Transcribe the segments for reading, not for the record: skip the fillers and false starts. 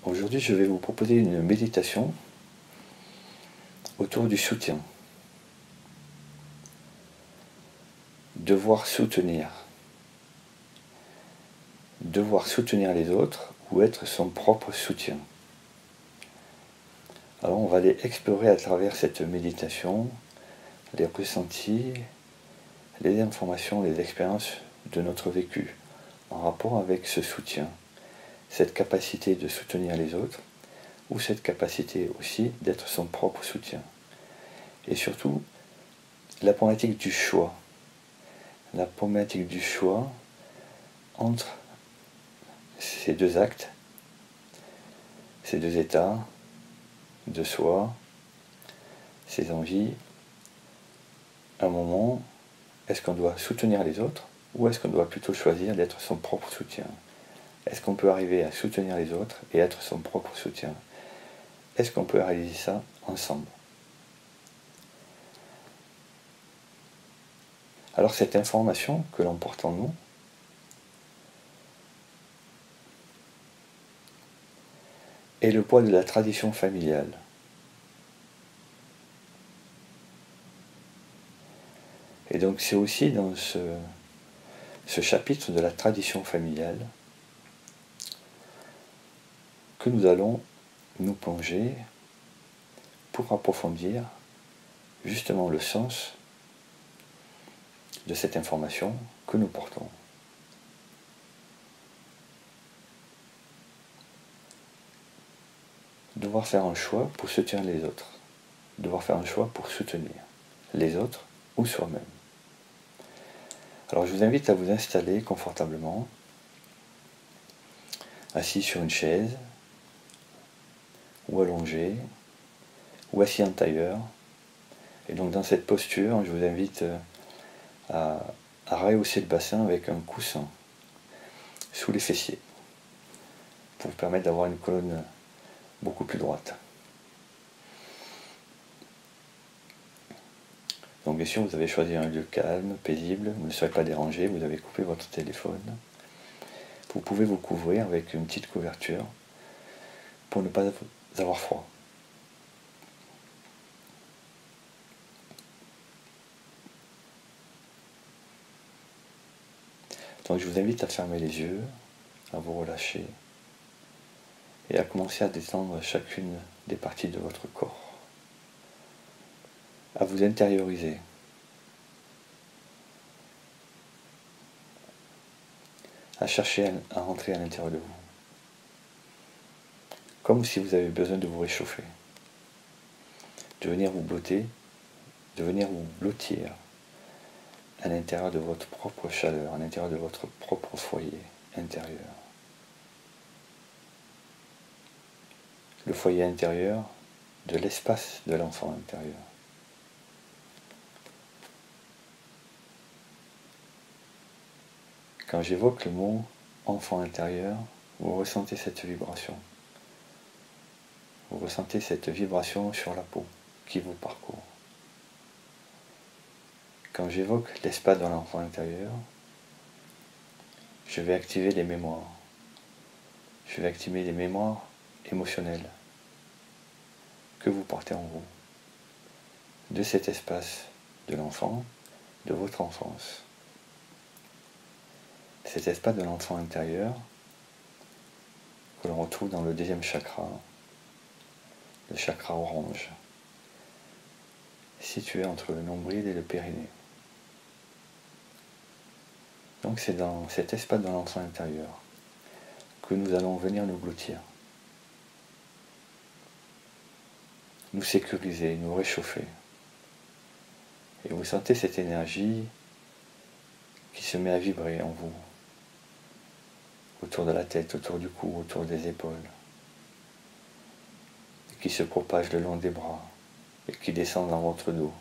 Aujourd'hui, je vais vous proposer une méditation autour du soutien. Devoir soutenir. Devoir soutenir les autres ou être son propre soutien. Alors on va aller explorer à travers cette méditation les ressentis, les informations, les expériences de notre vécu en rapport avec ce soutien, cette capacité de soutenir les autres ou cette capacité aussi d'être son propre soutien. Et surtout, la problématique du choix. La problématique du choix entre ces deux actes, ces deux états de soi, ces envies. À un moment, est-ce qu'on doit soutenir les autres ou est-ce qu'on doit plutôt choisir d'être son propre soutien? Est-ce qu'on peut arriver à soutenir les autres et être son propre soutien? Est-ce qu'on peut réaliser ça ensemble? Alors cette information que l'on porte en nous, est le poids de la tradition familiale. Et donc c'est aussi dans ce chapitre de la tradition familiale que nous allons nous plonger pour approfondir justement le sens de cette information que nous portons. Devoir faire un choix pour soutenir les autres. Devoir faire un choix pour soutenir les autres ou soi-même. Alors je vous invite à vous installer confortablement, assis sur une chaise, ou allongé, ou assis en tailleur. Et donc dans cette posture, je vous invite à rehausser le bassin avec un coussin sous les fessiers, pour vous permettre d'avoir une colonne beaucoup plus droite. Donc bien sûr, vous avez choisi un lieu calme, paisible, vous ne serez pas dérangé, vous avez coupé votre téléphone. Vous pouvez vous couvrir avec une petite couverture pour ne pas avoir froid. Donc je vous invite à fermer les yeux, à vous relâcher et à commencer à détendre chacune des parties de votre corps. À vous intérioriser. À chercher à rentrer à l'intérieur de vous. Comme si vous avez besoin de vous réchauffer. De venir vous blotter, de venir vous blottir à l'intérieur de votre propre chaleur, à l'intérieur de votre propre foyer intérieur. Le foyer intérieur de l'espace de l'enfant intérieur. Quand j'évoque le mot enfant intérieur, vous ressentez cette vibration. Vous ressentez cette vibration sur la peau qui vous parcourt. Quand j'évoque l'espace de l'enfant intérieur, je vais activer les mémoires. Je vais activer les mémoires émotionnelles que vous portez en vous, de cet espace de l'enfant, de votre enfance. Cet espace de l'enfant intérieur que l'on retrouve dans le deuxième chakra, le chakra orange, situé entre le nombril et le périnée. Donc c'est dans cet espace de l'enfant intérieur que nous allons venir nous blottir, nous sécuriser, nous réchauffer. Et vous sentez cette énergie qui se met à vibrer en vous, autour de la tête, autour du cou, autour des épaules, et qui se propage le long des bras et qui descend dans votre dos.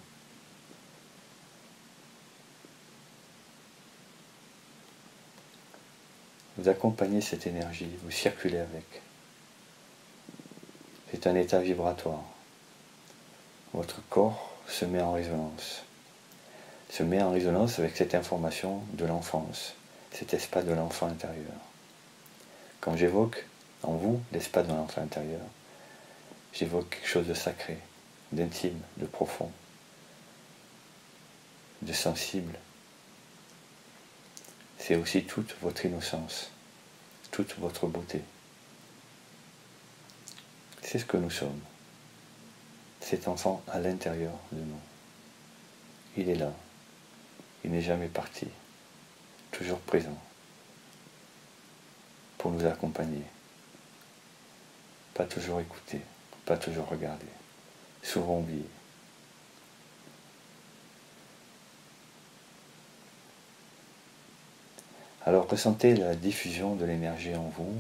Vous accompagnez cette énergie, vous circulez avec. C'est un état vibratoire. Votre corps se met en résonance. Se met en résonance avec cette information de l'enfance, cet espace de l'enfant intérieur. Quand j'évoque en vous, l'espace de l'enfant intérieur, j'évoque quelque chose de sacré, d'intime, de profond, de sensible. C'est aussi toute votre innocence, toute votre beauté. C'est ce que nous sommes. Cet enfant à l'intérieur de nous. Il est là. Il n'est jamais parti. Toujours présent. Pour nous accompagner. Pas toujours écouter. Pas toujours regarder. Souvent oublié. Alors ressentez la diffusion de l'énergie en vous.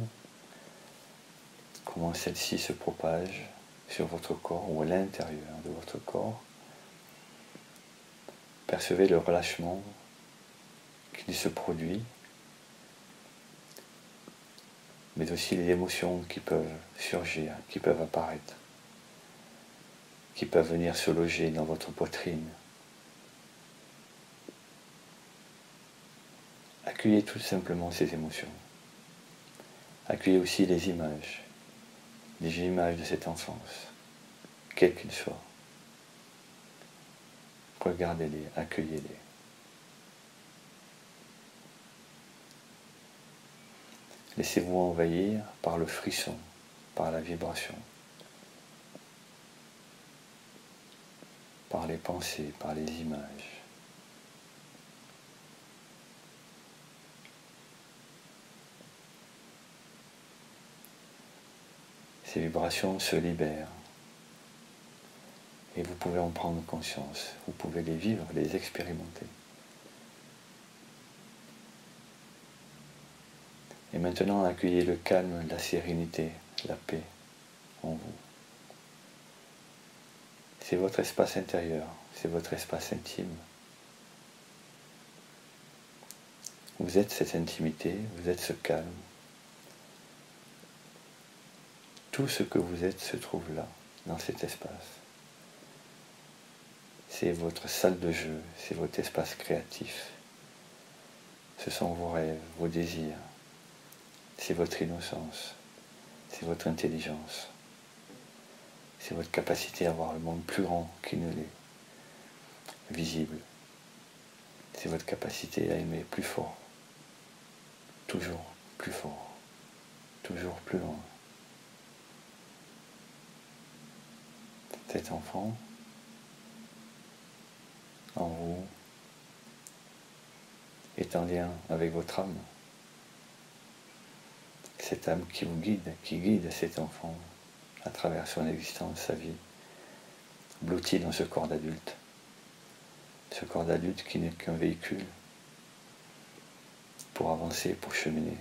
Comment celle-ci se propage sur votre corps ou à l'intérieur de votre corps. Percevez le relâchement qui se produit, mais aussi les émotions qui peuvent surgir, qui peuvent apparaître, qui peuvent venir se loger dans votre poitrine. Accueillez tout simplement ces émotions. Accueillez aussi les images de cette enfance, quelles qu'elles soient. Regardez-les, accueillez-les. Laissez-vous envahir par le frisson, par la vibration, par les pensées, par les images. Ces vibrations se libèrent et vous pouvez en prendre conscience, vous pouvez les vivre, les expérimenter. Et maintenant, accueillez le calme, la sérénité, la paix en vous. C'est votre espace intérieur, c'est votre espace intime. Vous êtes cette intimité, vous êtes ce calme. Tout ce que vous êtes se trouve là, dans cet espace. C'est votre salle de jeu, c'est votre espace créatif. Ce sont vos rêves, vos désirs. C'est votre innocence, c'est votre intelligence. C'est votre capacité à voir le monde plus grand qu'il ne l'est, visible. C'est votre capacité à aimer plus fort, toujours plus fort, toujours plus loin. Cet enfant, en vous, est en lien avec votre âme. Cette âme qui vous guide, qui guide cet enfant à travers son existence, sa vie, blotti dans ce corps d'adulte. Ce corps d'adulte qui n'est qu'un véhicule pour avancer, pour cheminer.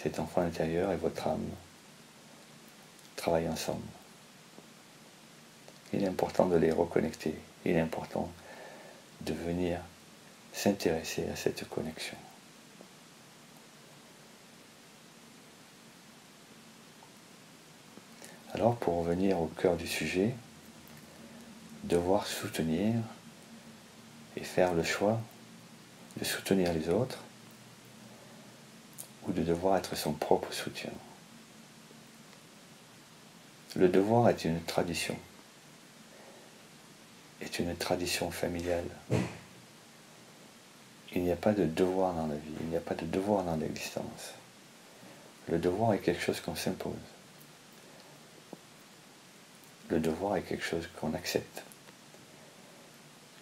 Cet enfant intérieur et votre âme travaillent ensemble. Il est important de les reconnecter. Il est important de venir s'intéresser à cette connexion. Alors, pour revenir au cœur du sujet, devoir soutenir et faire le choix de soutenir les autres ou de devoir être son propre soutien. Le devoir est une tradition familiale. Il n'y a pas de devoir dans la vie, il n'y a pas de devoir dans l'existence. Le devoir est quelque chose qu'on s'impose. Le devoir est quelque chose qu'on accepte.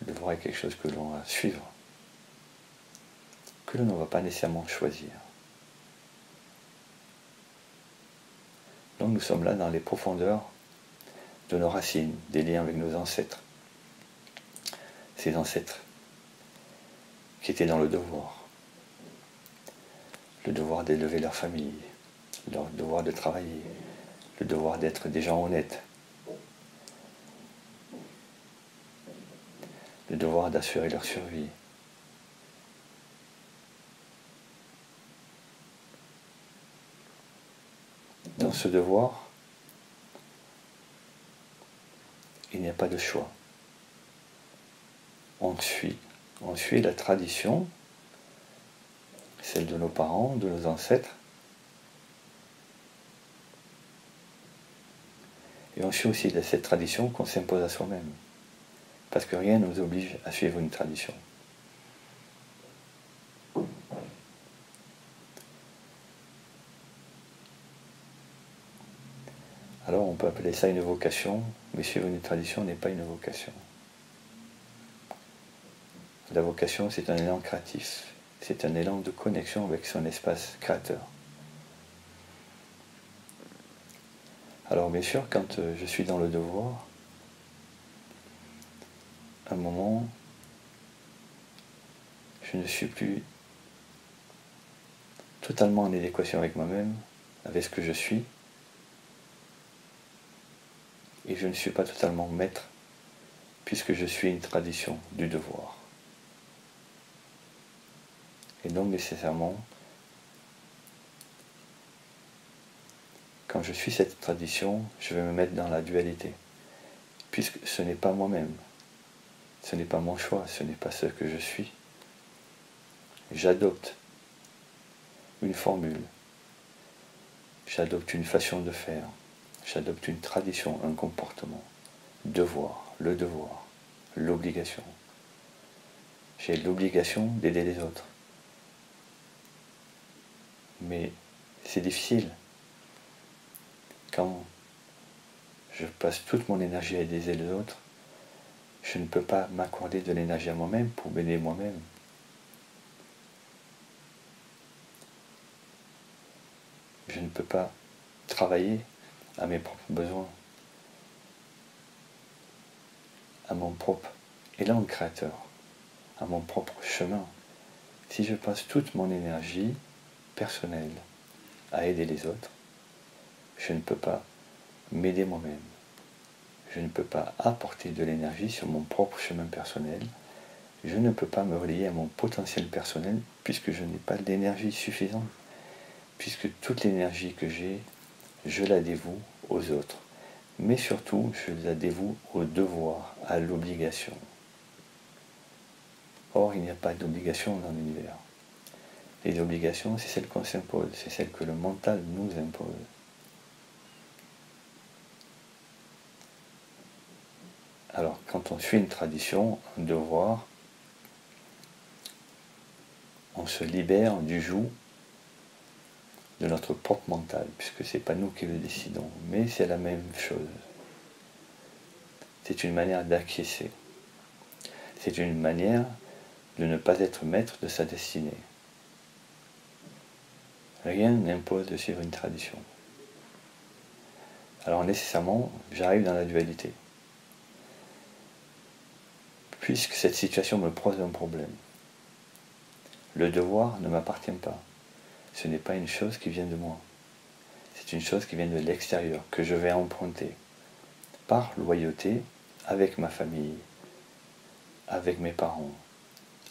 Le devoir est quelque chose que l'on va suivre, que l'on ne va pas nécessairement choisir. Donc nous sommes là dans les profondeurs de nos racines, des liens avec nos ancêtres. Ces ancêtres qui étaient dans le devoir d'élever leur famille, leur devoir de travailler, le devoir d'être des gens honnêtes, le devoir d'assurer leur survie. Dans ce devoir, il n'y a pas de choix. On suit la tradition celle de nos parents, de nos ancêtres. Et on suit aussi de cette tradition qu'on s'impose à soi-même. Parce que rien ne nous oblige à suivre une tradition. Alors on peut appeler ça une vocation, mais suivre une tradition n'est pas une vocation. La vocation, c'est un élan créatif. C'est un élan de connexion avec son espace créateur. Alors bien sûr, quand je suis dans le devoir, à un moment, je ne suis plus totalement en adéquation avec moi-même, avec ce que je suis, et je ne suis pas totalement maître, puisque je suis une tradition du devoir. Et donc nécessairement, quand je suis cette tradition, je vais me mettre dans la dualité, puisque ce n'est pas moi-même, ce n'est pas mon choix, ce n'est pas ce que je suis. J'adopte une formule, j'adopte une façon de faire, j'adopte une tradition, un comportement, devoir, l'obligation. J'ai l'obligation d'aider les autres. Mais c'est difficile. Quand je passe toute mon énergie à aider les autres, je ne peux pas m'accorder de l'énergie à moi-même pour m'aider moi-même. Je ne peux pas travailler à mes propres besoins, à mon propre élan créateur, à mon propre chemin. Si je passe toute mon énergie personnelle à aider les autres, je ne peux pas m'aider moi-même. Je ne peux pas apporter de l'énergie sur mon propre chemin personnel. Je ne peux pas me relier à mon potentiel personnel puisque je n'ai pas d'énergie suffisante. Puisque toute l'énergie que j'ai, je la dévoue aux autres. Mais surtout, je la dévoue au devoir, à l'obligation. Or, il n'y a pas d'obligation dans l'univers. Les obligations, c'est celles qu'on s'impose, c'est celles que le mental nous impose. Alors, quand on suit une tradition, un devoir, on se libère du joug de notre propre mental, puisque ce n'est pas nous qui le décidons, mais c'est la même chose. C'est une manière d'acquiescer. C'est une manière de ne pas être maître de sa destinée. Rien n'impose de suivre une tradition. Alors nécessairement, j'arrive dans la dualité. Puisque cette situation me pose un problème. Le devoir ne m'appartient pas. Ce n'est pas une chose qui vient de moi. C'est une chose qui vient de l'extérieur, que je vais emprunter. Par loyauté avec ma famille, avec mes parents,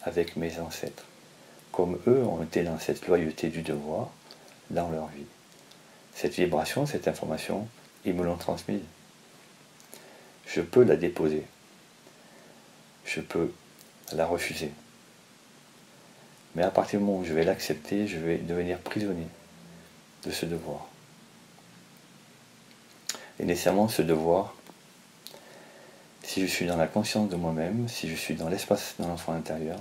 avec mes ancêtres. Comme eux ont été dans cette loyauté du devoir dans leur vie. Cette vibration, cette information, ils me l'ont transmise. Je peux la déposer. Je peux la refuser. Mais à partir du moment où je vais l'accepter, je vais devenir prisonnier de ce devoir. Et nécessairement, ce devoir, si je suis dans la conscience de moi-même, si je suis dans l'espace de l'enfant intérieur,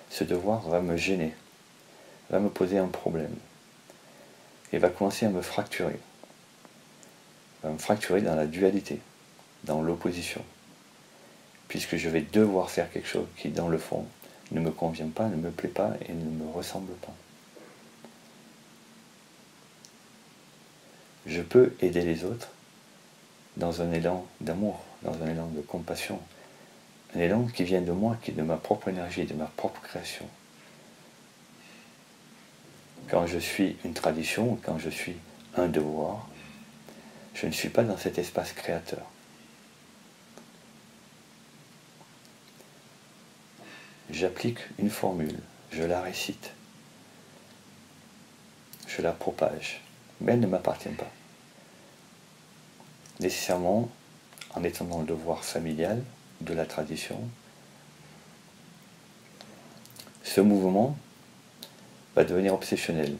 ce devoir va me gêner, va me poser un problème, et va commencer à me fracturer. Va me fracturer dans la dualité, dans l'opposition, puisque je vais devoir faire quelque chose qui, dans le fond, ne me convient pas, ne me plaît pas et ne me ressemble pas. Je peux aider les autres dans un élan d'amour, dans un élan de compassion, un élan qui vient de moi, qui est de ma propre énergie, de ma propre création. Quand je suis une tradition, quand je suis un devoir, je ne suis pas dans cet espace créateur. J'applique une formule, je la récite, je la propage, mais elle ne m'appartient pas. Nécessairement, en étant dans le devoir familial de la tradition, ce mouvement va devenir obsessionnel.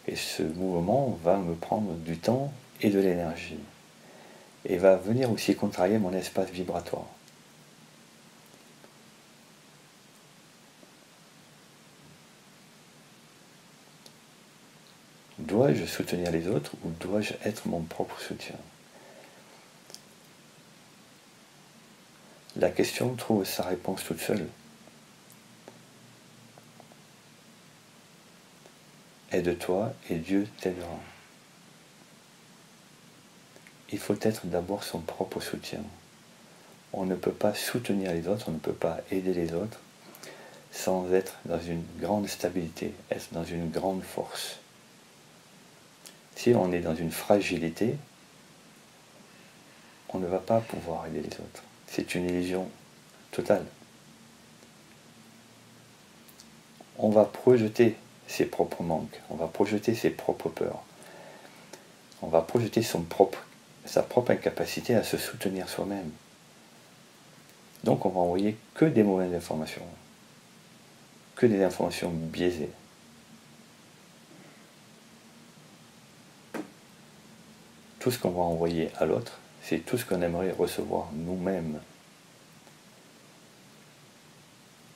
Et ce mouvement va me prendre du temps et de l'énergie. Et va venir aussi contrarier mon espace vibratoire. Dois-je soutenir les autres ou dois-je être mon propre soutien? La question trouve sa réponse toute seule. Aide-toi et Dieu t'aidera. Il faut être d'abord son propre soutien. On ne peut pas soutenir les autres, on ne peut pas aider les autres sans être dans une grande stabilité, être dans une grande force. Si on est dans une fragilité, on ne va pas pouvoir aider les autres. C'est une illusion totale. On va projeter ses propres manques, on va projeter ses propres peurs, on va projeter sa propre incapacité à se soutenir soi-même. Donc on va envoyer que des mauvaises informations, que des informations biaisées. Tout ce qu'on va envoyer à l'autre, c'est tout ce qu'on aimerait recevoir nous-mêmes.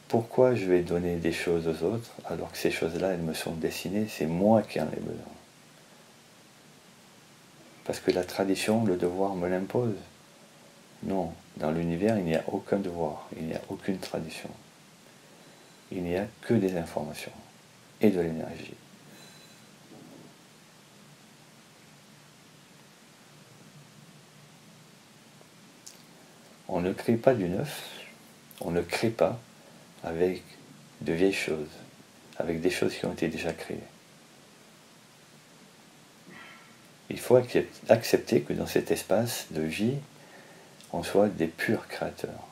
Pourquoi je vais donner des choses aux autres alors que ces choses-là, elles me sont destinées, c'est moi qui en ai besoin? Parce que la tradition, le devoir me l'impose. Non, dans l'univers, il n'y a aucun devoir, il n'y a aucune tradition. Il n'y a que des informations et de l'énergie. On ne crée pas du neuf, on ne crée pas avec de vieilles choses, avec des choses qui ont été déjà créées. Il faut accepter que dans cet espace de vie, on soit des purs créateurs.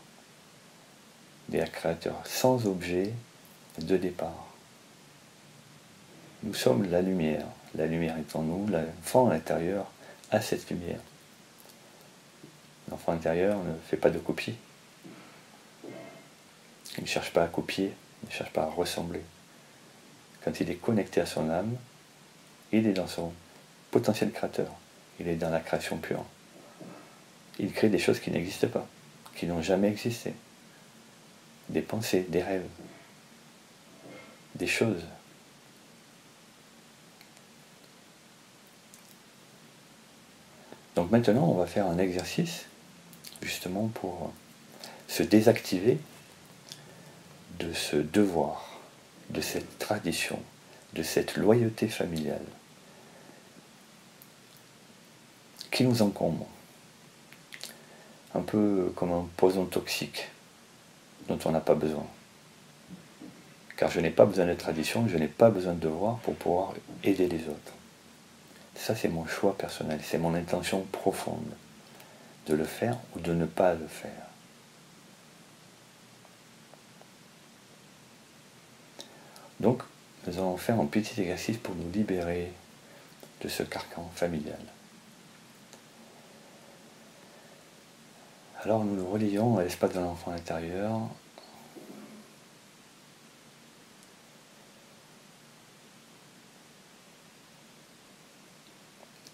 Des créateurs sans objet de départ. Nous sommes la lumière. La lumière est en nous, l'enfant intérieur a cette lumière. L'enfant intérieur ne fait pas de copie. Il ne cherche pas à copier, il ne cherche pas à ressembler. Quand il est connecté à son âme, il est dans son potentiel créateur. Il est dans la création pure. Il crée des choses qui n'existent pas, qui n'ont jamais existé. Des pensées, des rêves, des choses. Donc maintenant, on va faire un exercice, justement pour se désactiver de ce devoir, de cette tradition, de cette loyauté familiale qui nous encombre. Un peu comme un poison toxique dont on n'a pas besoin. Car je n'ai pas besoin de tradition, je n'ai pas besoin de devoir pour pouvoir aider les autres. Ça, c'est mon choix personnel, c'est mon intention profonde de le faire ou de ne pas le faire. Donc, nous allons faire un petit exercice pour nous libérer de ce carcan familial. Alors, nous nous relions à l'espace de l'enfant intérieur.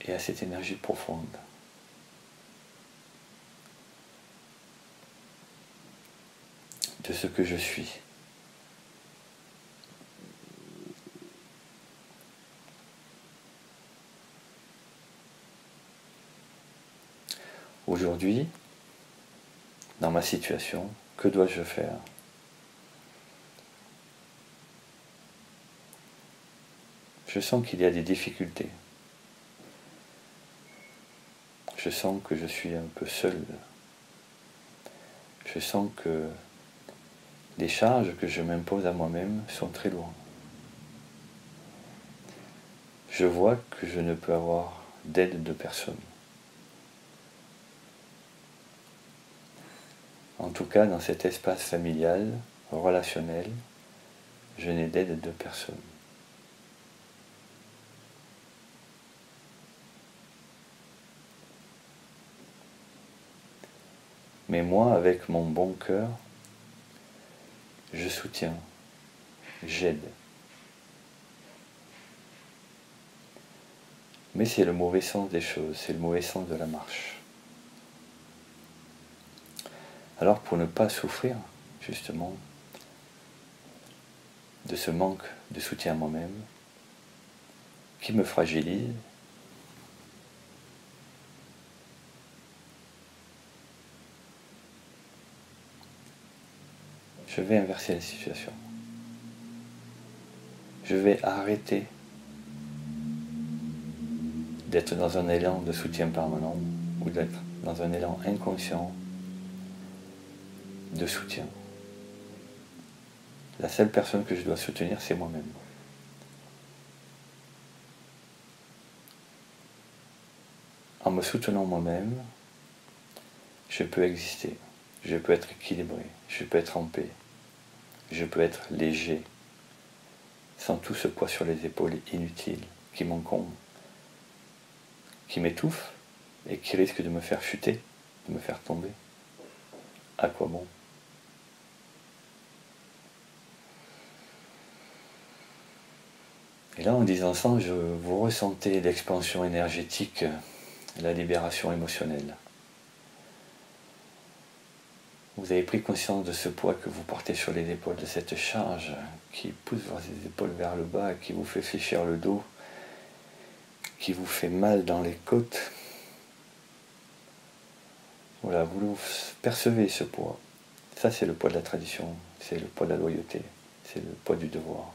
Et à cette énergie profonde. De ce que je suis. Aujourd'hui, dans ma situation, que dois-je faire? Je sens qu'il y a des difficultés. Je sens que je suis un peu seul. Je sens que les charges que je m'impose à moi-même sont très lourdes. Je vois que je ne peux avoir d'aide de personne. En tout cas, dans cet espace familial, relationnel, je n'ai d'aide de personne. Mais moi, avec mon bon cœur, je soutiens, j'aide. Mais c'est le mauvais sens des choses, c'est le mauvais sens de la marche. Alors pour ne pas souffrir, justement, de ce manque de soutien à moi-même, qui me fragilise, je vais inverser la situation. Je vais arrêter d'être dans un élan de soutien permanent ou d'être dans un élan inconscient de soutien. La seule personne que je dois soutenir, c'est moi-même. En me soutenant moi-même, je peux exister, je peux être équilibré, je peux être en paix, je peux être léger, sans tout ce poids sur les épaules inutile qui m'encombre, qui m'étouffe et qui risque de me faire chuter, de me faire tomber. À quoi bon? Et là, en disant ça, vous ressentez l'expansion énergétique, la libération émotionnelle. Vous avez pris conscience de ce poids que vous portez sur les épaules, de cette charge qui pousse vos épaules vers le bas, qui vous fait fléchir le dos, qui vous fait mal dans les côtes. Voilà, vous percevez ce poids. Ça, c'est le poids de la tradition, c'est le poids de la loyauté, c'est le poids du devoir,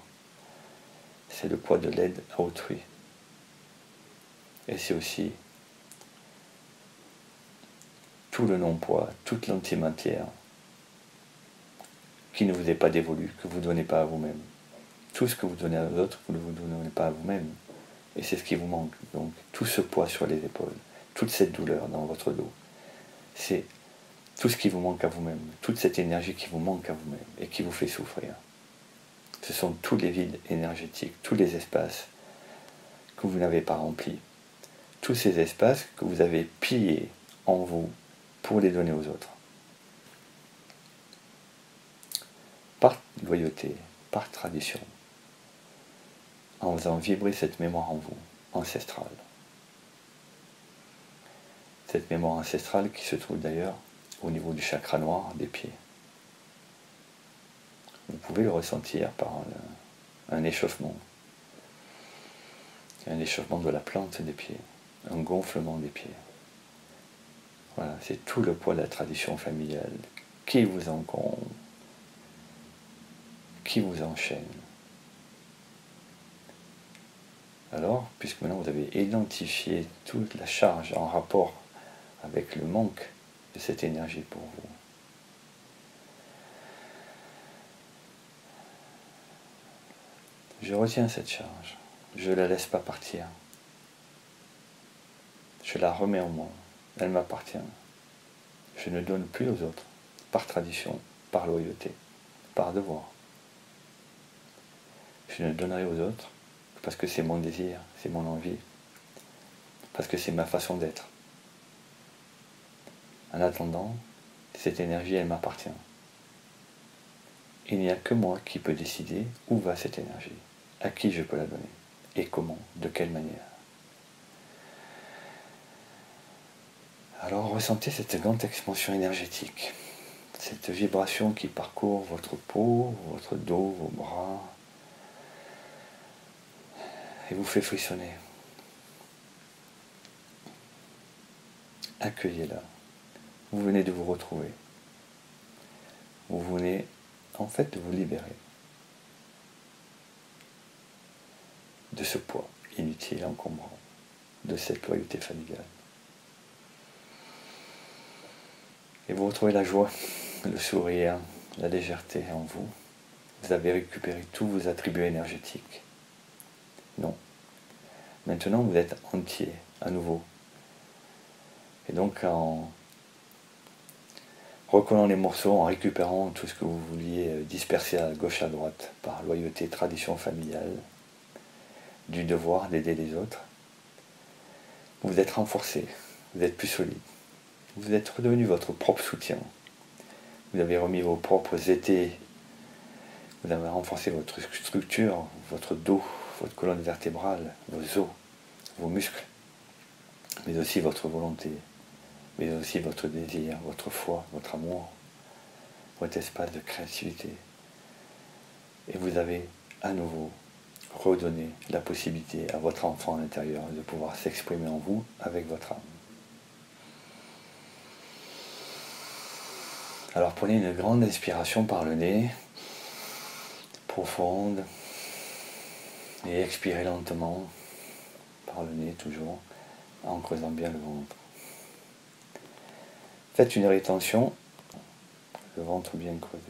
c'est le poids de l'aide à autrui. Et c'est aussi tout le non-poids, toute l'antimatière qui ne vous est pas dévolue, que vous ne donnez pas à vous-même. Tout ce que vous donnez à d'autres, vous ne vous donnez pas à vous-même. Et c'est ce qui vous manque. Donc tout ce poids sur les épaules, toute cette douleur dans votre dos, c'est tout ce qui vous manque à vous-même, toute cette énergie qui vous manque à vous-même et qui vous fait souffrir. Ce sont tous les vides énergétiques, tous les espaces que vous n'avez pas remplis, tous ces espaces que vous avez pillés en vous pour les donner aux autres. Par loyauté, par tradition, en faisant vibrer cette mémoire en vous, ancestrale. Cette mémoire ancestrale qui se trouve d'ailleurs au niveau du chakra noir des pieds. Vous pouvez le ressentir par un échauffement de la plante des pieds, un gonflement des pieds. Voilà, c'est tout le poids de la tradition familiale qui vous encombre, qui vous enchaîne. Alors, puisque maintenant vous avez identifié toute la charge en rapport avec le manque de cette énergie pour vous, je retiens cette charge, je ne la laisse pas partir, je la remets en moi, elle m'appartient. Je ne donne plus aux autres, par tradition, par loyauté, par devoir. Je ne donnerai aux autres parce que c'est mon désir, c'est mon envie, parce que c'est ma façon d'être. En attendant, cette énergie, elle m'appartient. Il n'y a que moi qui peux décider où va cette énergie, à qui je peux la donner, et comment, de quelle manière. Alors ressentez cette grande expansion énergétique, cette vibration qui parcourt votre peau, votre dos, vos bras, et vous fait frissonner. Accueillez-la. Vous venez de vous retrouver. Vous venez en fait de vous libérer de ce poids inutile, encombrant, de cette loyauté familiale. Et vous retrouvez la joie, le sourire, la légèreté en vous. Vous avez récupéré tous vos attributs énergétiques. Non. Maintenant, vous êtes entier, à nouveau. Et donc, en recollant les morceaux, en récupérant tout ce que vous vouliez disperser à gauche, à droite, par loyauté, tradition familiale, du devoir d'aider les autres, vous êtes renforcé, vous êtes plus solide. Vous êtes redevenu votre propre soutien. Vous avez remis vos propres étés. Vous avez renforcé votre structure, votre dos, votre colonne vertébrale, vos os, vos muscles, mais aussi votre volonté, mais aussi votre désir, votre foi, votre amour, votre espace de créativité. Et vous avez à nouveau redonné la possibilité à votre enfant à l'intérieur de pouvoir s'exprimer en vous avec votre âme. Alors prenez une grande inspiration par le nez, profonde, et expirez lentement par le nez toujours, en creusant bien le ventre. Faites une rétention, le ventre bien creusé,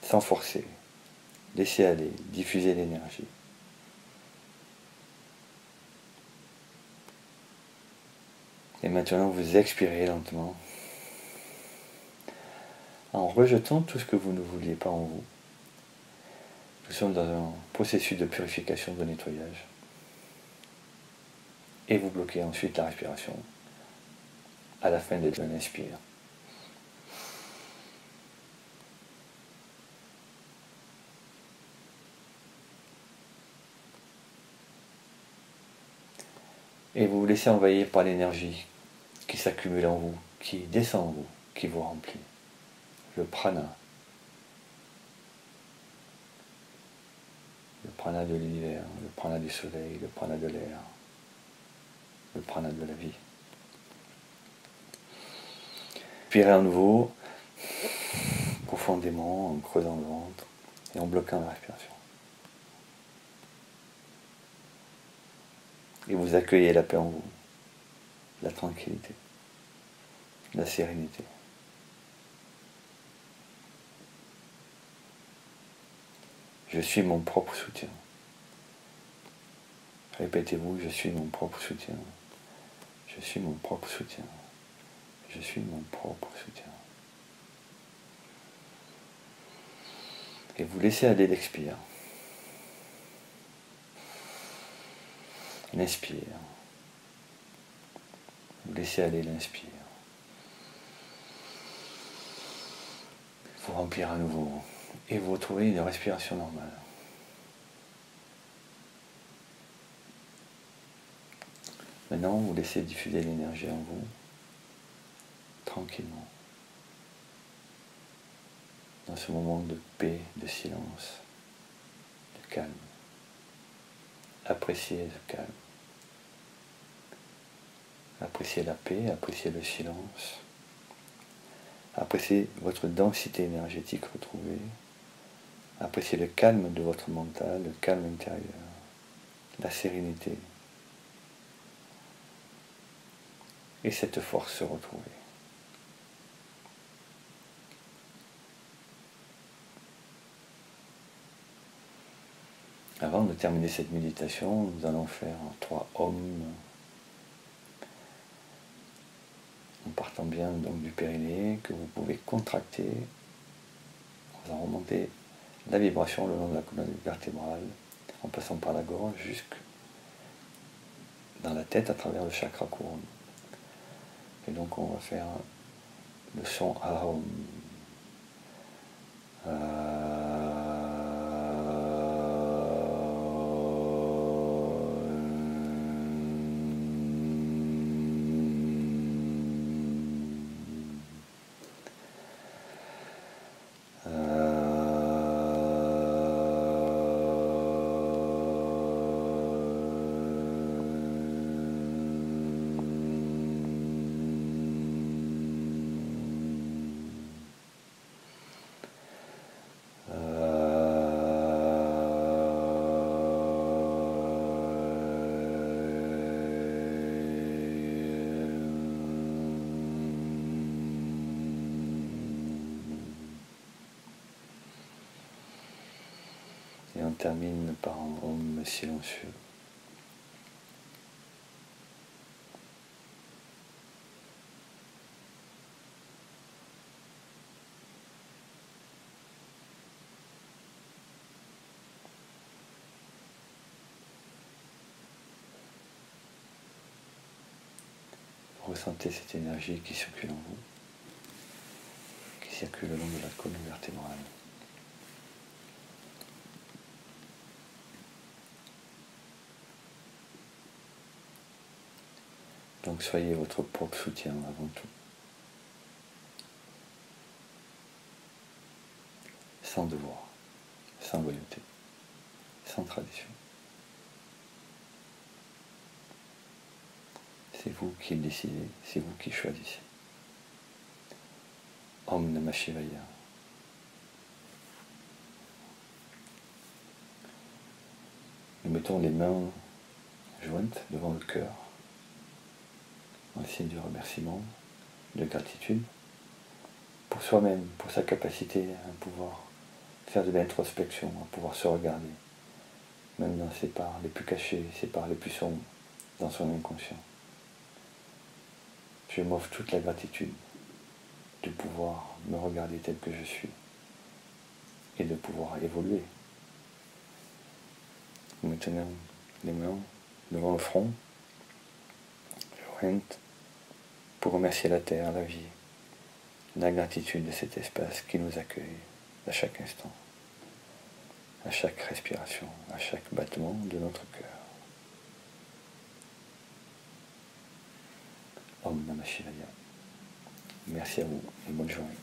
sans forcer. Laissez aller, diffusez l'énergie. Et maintenant vous expirez lentement, en rejetant tout ce que vous ne vouliez pas en vous. Nous sommes dans un processus de purification, de nettoyage. Et vous bloquez ensuite la respiration à la fin de l'inspire. Et vous vous laissez envahir par l'énergie qui s'accumule en vous, qui descend en vous, qui vous remplit. Le prana. Le prana de l'univers, le prana du soleil, le prana de l'air, le prana de la vie. Inspirez à nouveau, profondément, en creusant le ventre et en bloquant la respiration. Et vous accueillez la paix en vous, la tranquillité, la sérénité. Je suis mon propre soutien. Répétez-vous, je suis mon propre soutien. Je suis mon propre soutien. Je suis mon propre soutien. Et vous laissez aller l'expire. L'inspire. Vous laissez aller l'inspire. Vous remplir à nouveau. Et vous retrouvez une respiration normale. Maintenant, vous laissez diffuser l'énergie en vous, tranquillement. Dans ce moment de paix, de silence, de calme. Appréciez ce calme. Appréciez la paix, appréciez le silence. Appréciez votre densité énergétique retrouvée. Appréciez le calme de votre mental, le calme intérieur, la sérénité. Et cette force se retrouver. Avant de terminer cette méditation, nous allons faire 3 Om. En partant bien donc du périnée, que vous pouvez contracter, en faisant remonter la vibration le long de la colonne vertébrale, en passant par la gorge jusque dans la tête à travers le chakra couronne. Et donc on va faire le son Ahom. Et on termine par un Om silencieux. Ressentez cette énergie qui circule en vous, qui circule le long de la colonne vertébrale. Donc soyez votre propre soutien avant tout. Sans devoir, sans loyauté, sans tradition. C'est vous qui le décidez, c'est vous qui choisissez. Om Namah Shivaya. Nous mettons les mains jointes devant le cœur, en signe de remerciement, de gratitude, pour soi-même, pour sa capacité à pouvoir faire de l'introspection, à pouvoir se regarder, même dans ses parts les plus cachées, ses parts les plus sombres, dans son inconscient. Je m'offre toute la gratitude de pouvoir me regarder tel que je suis et de pouvoir évoluer. Maintenant, les mains devant le front, jointes, pour remercier la terre, la vie, la gratitude de cet espace qui nous accueille à chaque instant, à chaque respiration, à chaque battement de notre cœur. Om Namah Shivaya. Merci à vous et bonne journée.